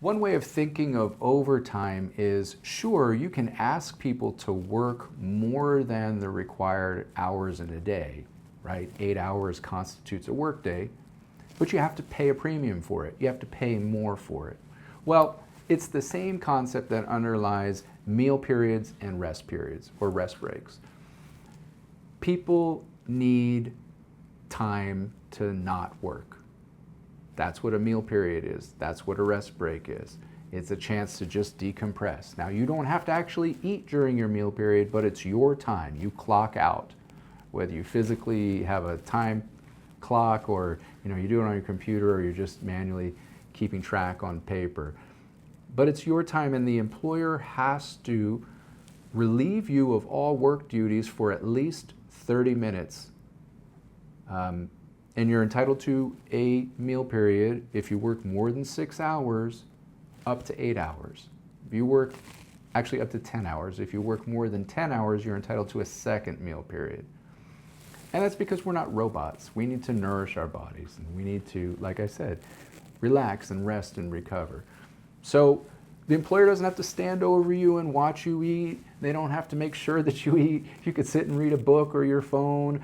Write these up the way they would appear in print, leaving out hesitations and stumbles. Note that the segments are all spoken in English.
One way of thinking of overtime is, sure, you can ask people to work more than the required hours in a day, right? 8 hours constitutes a workday, but you have to pay a premium for it. You have to pay more for it. Well, it's the same concept that underlies meal periods and rest periods or rest breaks. People need time to not work. That's what a meal period is. That's what a rest break is. It's a chance to just decompress. Now, you don't have to actually eat during your meal period, but it's your time. You clock out. Whether you physically have a time clock or you do it on your computer or you're just manually keeping track on paper. But it's your time, and the employer has to relieve you of all work duties for at least 30 minutes. And you're entitled to a meal period if you work more than 6 hours, up to 8 hours. If you work, actually up to 10 hours. If you work more than 10 hours, you're entitled to a second meal period. And that's because we're not robots. We need to nourish our bodies, and we need to, like I said, relax and rest and recover. So the employer doesn't have to stand over you and watch you eat. They don't have to make sure that you eat. You could sit and read a book or your phone.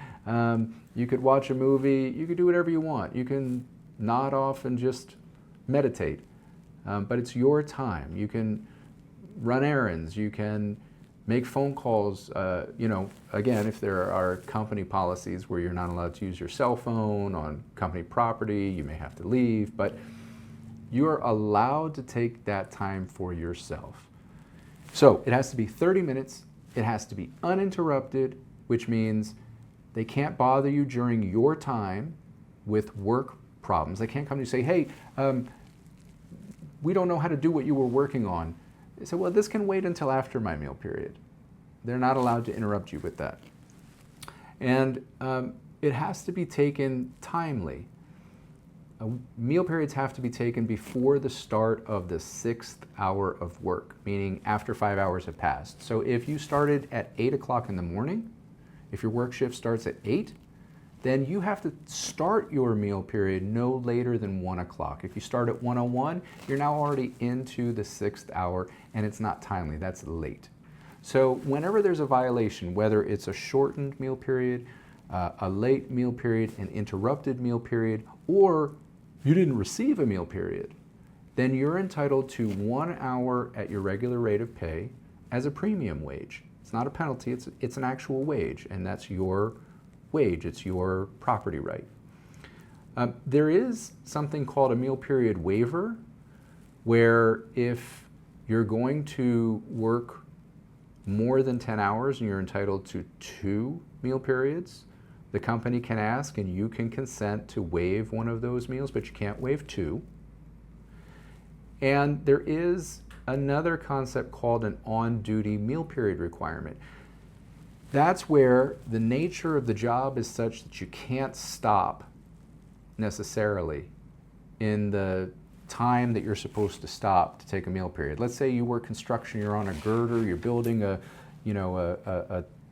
You could watch a movie. You could do whatever you want. You can nod off and just meditate. But it's your time. You can run errands. You can make phone calls. Again, if there are company policies where you're not allowed to use your cell phone on company property, you may have to leave. But you're allowed to take that time for yourself. So it has to be 30 minutes. It has to be uninterrupted, which means they can't bother you during your time with work problems. They can't come to you and say, hey, we don't know how to do what you were working on. They say, well, this can wait until after my meal period. They're not allowed to interrupt you with that. And it has to be taken timely. Meal periods have to be taken before the start of the 6th hour of work, meaning after 5 hours have passed. So if you started at 8 o'clock in the morning, if your work shift starts at 8, then you have to start your meal period no later than 1 o'clock. If you start at 1:01, you're now already into the 6th hour, and it's not timely. That's late. So whenever there's a violation, whether it's a shortened meal period, a late meal period, an interrupted meal period, or you didn't receive a meal period, then you're entitled to 1 hour at your regular rate of pay as a premium wage. It's not a penalty, it's an actual wage, and that's your wage, it's your property right. There is something called a meal period waiver, where if you're going to work more than 10 hours and you're entitled to 2 meal periods, the company can ask and you can consent to waive one of those meals, but you can't waive 2. And there is another concept called an on-duty meal period requirement. That's where the nature of the job is such that you can't stop necessarily in the time that you're supposed to stop to take a meal period. Let's say you work construction, you're on a girder, you're building a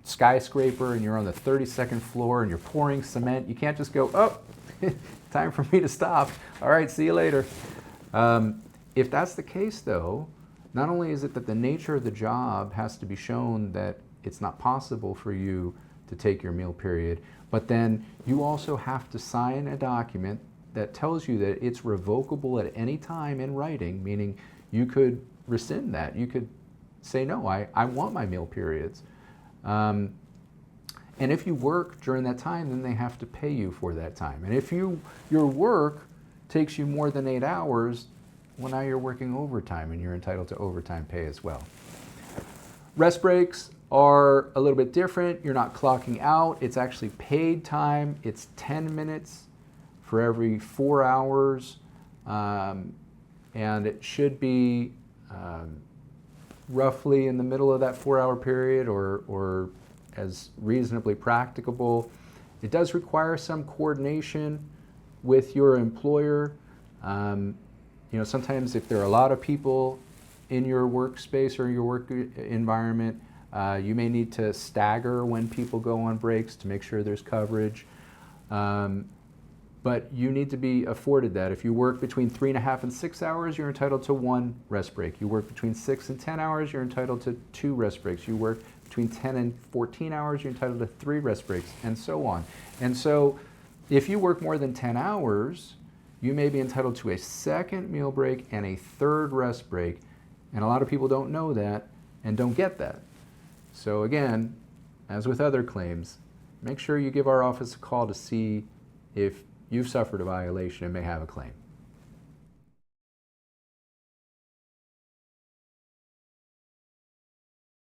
skyscraper, and you're on the 32nd floor and you're pouring cement. You can't just go, oh, time for me to stop. All right, see you later. If that's the case, though, not only is it that the nature of the job has to be shown that it's not possible for you to take your meal period, but then you also have to sign a document that tells you that it's revocable at any time in writing, meaning you could rescind that. You could say, no, I want my meal periods. And if you work during that time, then they have to pay you for that time. And if your work takes you more than 8 hours, well, now you're working overtime and you're entitled to overtime pay as well. Rest breaks are a little bit different. You're not clocking out. It's actually paid time. It's 10 minutes for every 4 hours. And it should be roughly in the middle of that 4-hour period or as reasonably practicable. It does require some coordination with your employer. Sometimes if there are a lot of people in your workspace or your work environment, you may need to stagger when people go on breaks to make sure there's coverage. but you need to be afforded that. If you work between 3.5 and 6 hours, you're entitled to 1 rest break. You work between 6 and 10 hours, you're entitled to 2 rest breaks. You work between 10 and 14 hours, you're entitled to 3 rest breaks, and so on. And so if you work more than 10 hours, you may be entitled to a 2nd meal break and a 3rd rest break. And a lot of people don't know that and don't get that. So again, as with other claims, make sure you give our office a call to see if you've suffered a violation and may have a claim.